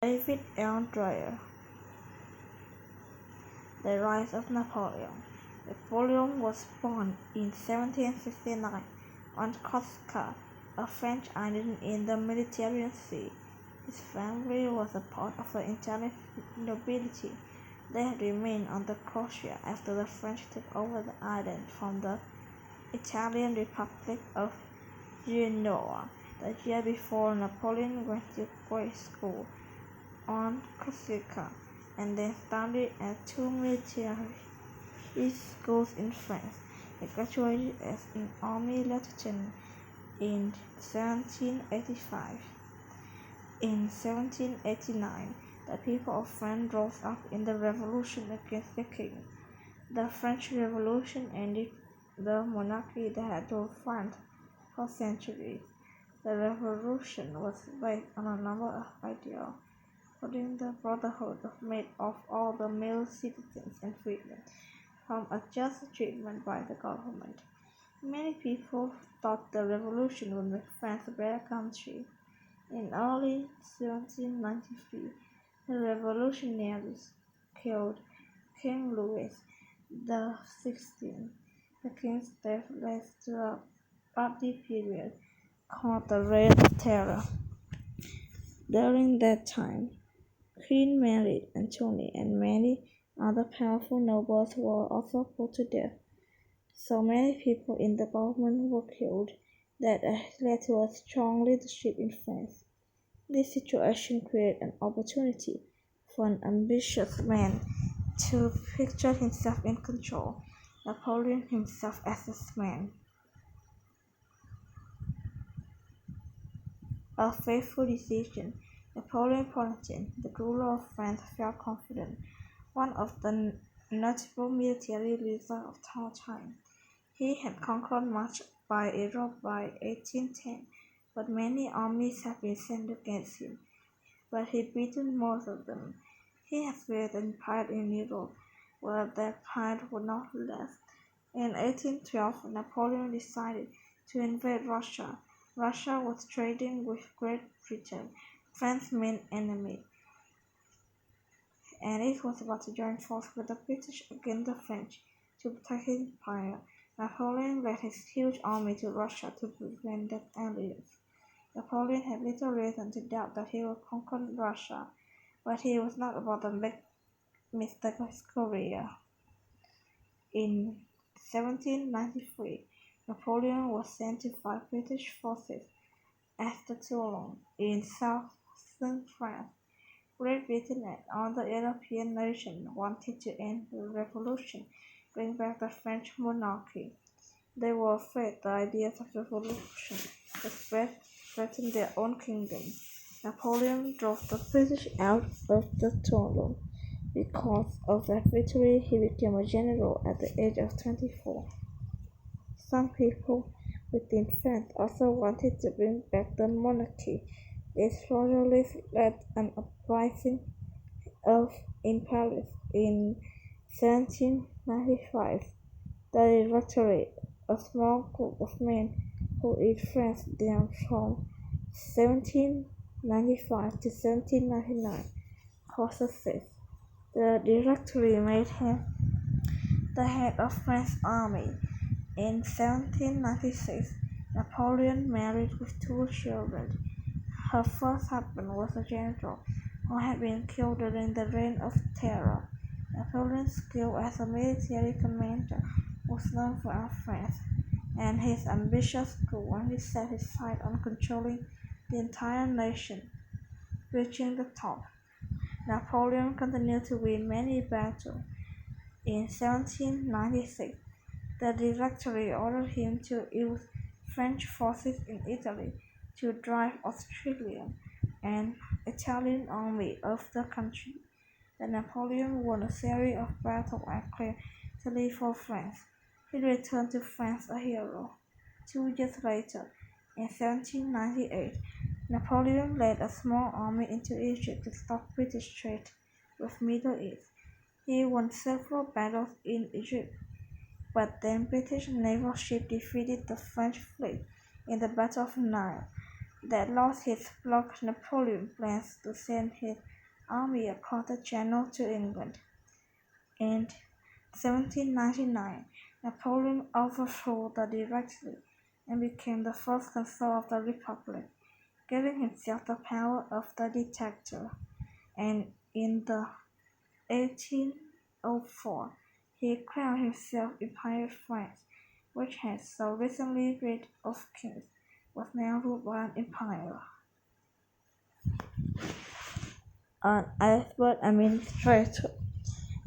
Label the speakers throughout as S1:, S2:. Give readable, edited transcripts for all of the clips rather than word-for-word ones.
S1: David L. Dreyer. The Rise of Napoleon. Napoleon was born in 1769 on Corsica, a French island in the Mediterranean Sea. His family was a part of the Italian nobility that remained on the Corsica after the French took over the island from the Italian Republic of Genoa. The year before, Napoleon went to grade school on Corsica and then studied at two military schools in France. He graduated as an army lieutenant in 1785. In 1789, the people of France rose up in the revolution against the king. The French Revolution ended the monarchy that had ruled France for centuries. The revolution was based on a number of ideals, including the brotherhood made of all the male citizens and freedmen from a just treatment by the government. Many people thought the revolution would make France a better country. In early 1793, the revolutionaries killed King Louis XVI. The king's death led to a bloody period called the Reign of Terror. During that time, Queen Marie Antoinette and many other powerful nobles were also put to death. So many people in the government were killed that led to a strong leadership in France. This situation created an opportunity for an ambitious man to picture himself in control, Napoleon himself as this man. A faithful decision. Napoleon Bonaparte, the ruler of France, felt confident, one of the notable military leaders of our time. He had conquered much by Europe by 1810, but many armies had been sent against him, but he beaten most of them. He had built an empire in Europe, but that empire would not last. In 1812, Napoleon decided to invade Russia. Russia was trading with Great Britain, France's main enemy, and it was about to join forces with the British against the French to protect his empire. Napoleon led his huge army to Russia to prevent that alliance. Napoleon had little reason to doubt that he would conquer Russia, but he was not about to make mistake of his career. In 1793, Napoleon was sent to fight British forces at Toulon in southern France. Great Britain and other European nations wanted to end the revolution, bring back the French monarchy. They were afraid the ideas of revolution would threaten their own kingdom. Napoleon drove the British out of the Toulon. Because of that victory, he became a general at the age of 24. Some people within France also wanted to bring back the monarchy. These royalists led an uprising in Paris in 1795. The Directorate, a small group of men who led France down from 1795 to 1799, success. The Directorate made him the head of France's army. In 1796, Napoleon married with two children. Her first husband was a general who had been killed during the Reign of Terror. Napoleon's skill as a military commander was known throughout France, and his ambitious goal only set his sight on controlling the entire nation. Reaching the top, Napoleon continued to win many battles. In 1796, the Directory ordered him to use French forces in Italy to drive Austrian and Italian army off the country. Then Napoleon won a series of battles and claimed Italy for France. He returned to France a hero. 2 years later, in 1798, Napoleon led a small army into Egypt to stop British trade with Middle East. He won several battles in Egypt, but then British naval ships defeated the French fleet in the Battle of Nile. that lost his blocked Napoleon's plans to send his army across the Channel to England. In 1799, Napoleon overthrew the Directory and became the first consul of the Republic, giving himself the power of the dictator. And in the 1804, he crowned himself Empire of France, which had so recently rid of kings, was now ruled by an empire. An expert administrator,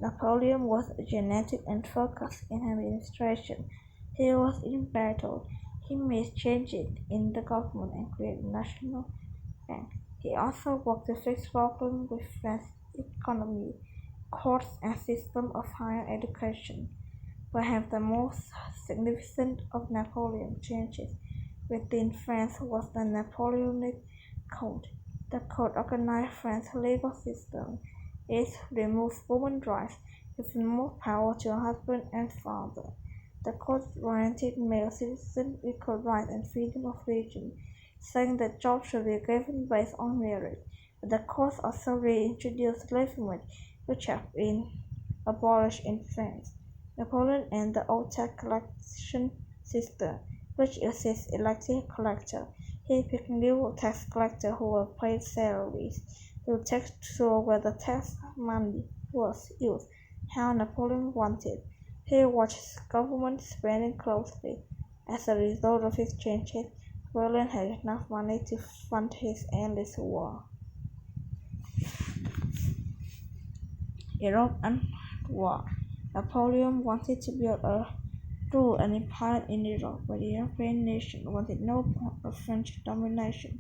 S1: Napoleon was genetic and focused in administration. He was embattled. He made changes in the government and created a national bank. He also worked to fix problems with France's economy, courts, and system of higher education. Perhaps the most significant of Napoleon's changes within France was the Napoleonic Code. The code organized France's legal system. It removed women's rights, giving more power to husband and father. The code granted male citizens equal rights and freedom of religion, saying that jobs should be given based on merit. But the code also reintroduced slavery, which had been abolished in France. Napoleon and the old tax collection system, which uses elected collector. He picked new tax collectors who were paid salaries to take sure where the tax money was used, how Napoleon wanted. He watched government spending closely. As a result of his changes, Napoleon had enough money to fund his endless war. Europe and war. Napoleon wanted to rule an empire in Europe, but the European nations wanted no part of French domination.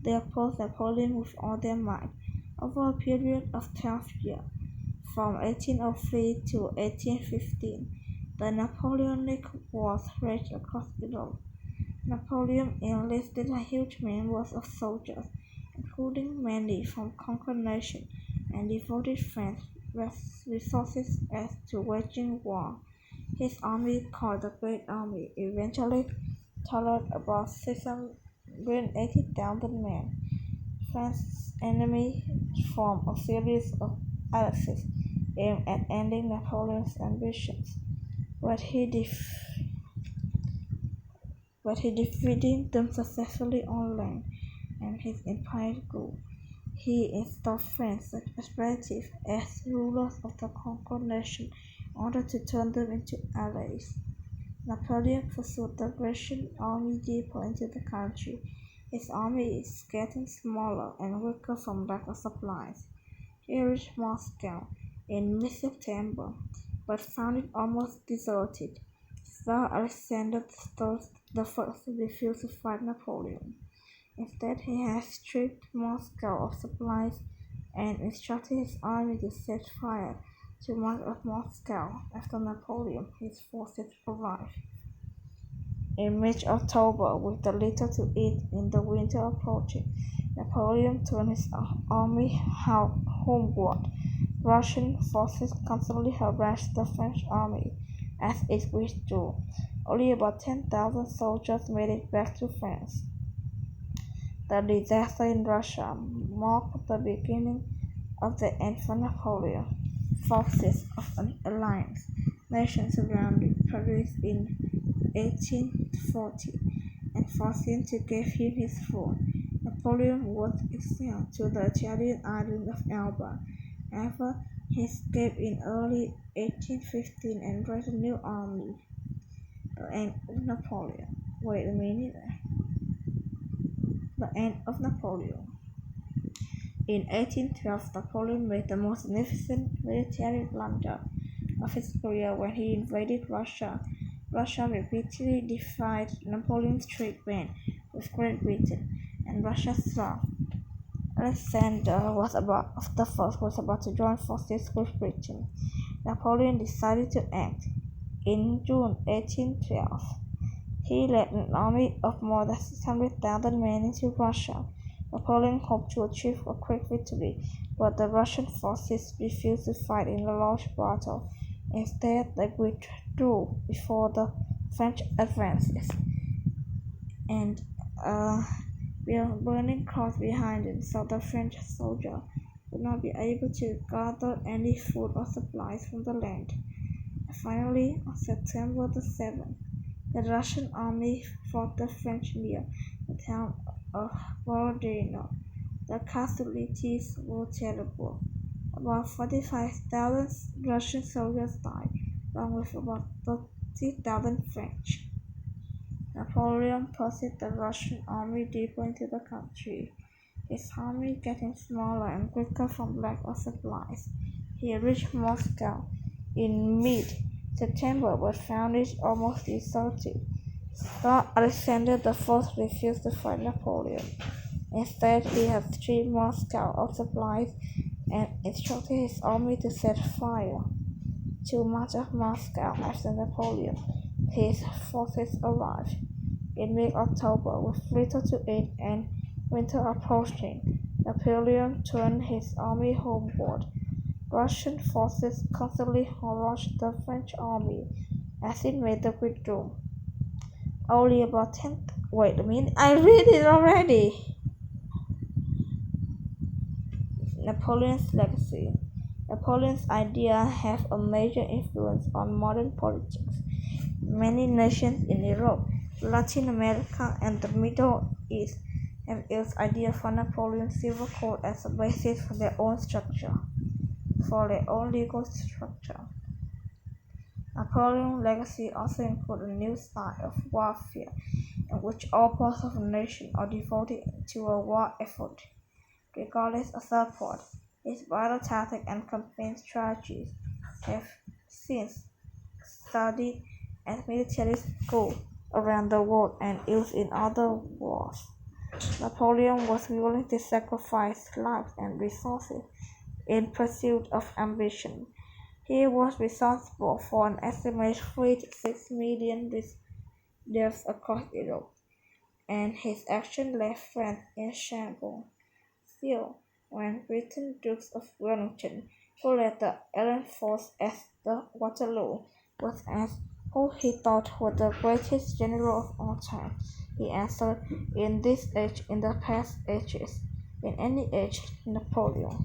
S1: They opposed Napoleon with all their might. Over a period of 12 years, from 1803 to 1815, the Napoleonic Wars raged across Europe. Napoleon enlisted huge numbers of soldiers, including many from conquered nations, and devoted French resources as to waging war. His army, called the Great Army, eventually totaled about 680,000 men. France's enemy formed a series of alliances aimed at ending Napoleon's ambitions, but he defeated them successfully on land, and his empire grew. He installed France's representatives as rulers of the conquered nation in order to turn them into allies. Napoleon pursued the Russian army deeper into the country. His army is getting smaller and weaker from lack of supplies. He reached Moscow in mid-September, but found it almost deserted. Tsar Alexander the First refused to fight Napoleon. Instead, he had stripped Moscow of supplies and instructed his army to set fire to much of Moscow after Napoleon his forces arrived. In mid-October, with the little to eat in the winter approaching, Napoleon turned his army homeward. Russian forces constantly harassed the French army as it withdrew. Only about 10,000 soldiers made it back to France. The disaster in Russia marked the beginning of the end for Napoleon. Forces of an alliance nation surrounded Paris in 1840 and forced him to give him his throne. Napoleon was exiled to the Italian island of Elba. However, he escaped in early 1815 and raised a new army. The end of Napoleon. Wait a minute. The end of Napoleon. In 1812, Napoleon made the most significant military blunder of his career when he invaded Russia. Russia repeatedly defied Napoleon's trade ban with Great Britain, and Russia's Tsar Alexander the First was about to join forces with Britain. Napoleon decided to act. In June 1812, he led an army of more than 600,000 men into Russia. Napoleon hoped to achieve a quick victory, but the Russian forces refused to fight in a large battle. Instead, they withdrew before the French advances. And burning cross behind him, so the French soldier would not be able to gather any food or supplies from the land. Finally, on September the 7th, the Russian army fought the French near the town of Borodino. The casualties were terrible. About 45,000 Russian soldiers died, along with about 30,000 French. Napoleon pursued the Russian army deeper into the country. His army getting smaller and quicker from lack of supplies. He reached Moscow in mid-September but found it almost deserted. Tsar Alexander I refused to fight Napoleon. Instead, he had stripped Moscow of supplies and instructed his army to set fire to much of Moscow after Napoleon. His forces arrived in mid-October with little to eat and winter approaching. Napoleon turned his army homeward. Russian forces constantly harassed the French army as it made the withdrawal. Only about 10. Wait a minute, I read it already! Napoleon's legacy. Napoleon's ideas have a major influence on modern politics. Many nations in Europe, Latin America, and the Middle East have used ideas for Napoleon's civil code as a basis for their own legal structure. Napoleon's legacy also includes a new style of warfare in which all parts of a nation are devoted to a war effort, regardless of support. His battle tactics and campaign strategies have since studied at military schools around the world and used in other wars. Napoleon was willing to sacrifice lives and resources in pursuit of ambition. He was responsible for an estimated 3 to 6 million deaths across Europe, and his action left France in shambles. Still, when Britain Dukes of Wellington, who led the Allied force at the Waterloo, was asked who he thought was the greatest general of all time, he answered, "In this age, in the past ages, in any age, Napoleon."